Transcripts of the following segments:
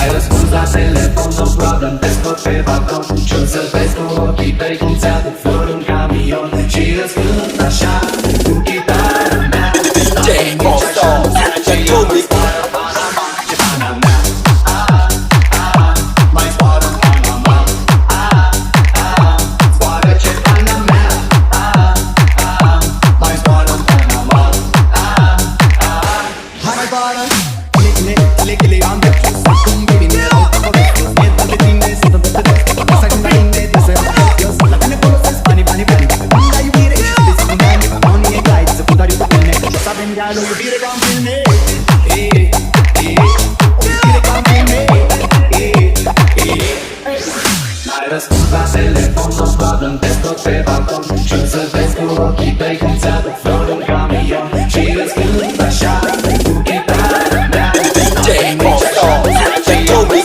N-ai răspuns la telefon, no problem, te scot pe balcon și o să vezi cu ochii tăi cum ți aduc flori în camion și răspund așa cu chitara mea. DJ Mosto, ce public. N-ai răspuns la telefon, no problem, te scot pe balcon și o să vezi cu ochii tăi cum ți aduc flori în camion și răspund așa cu chitara mea. DJ Mosto, ce public.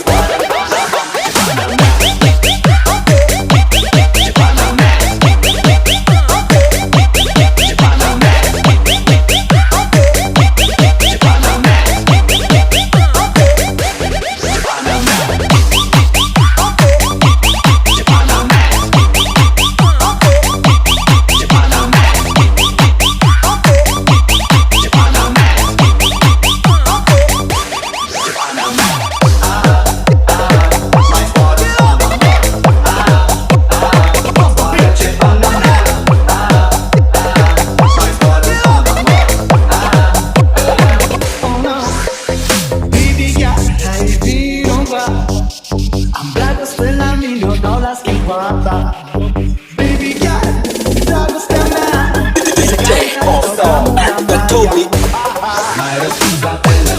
Baby girl, dragostea mea. DJ Mosto, the Toby. N-ai răspuns la telefon.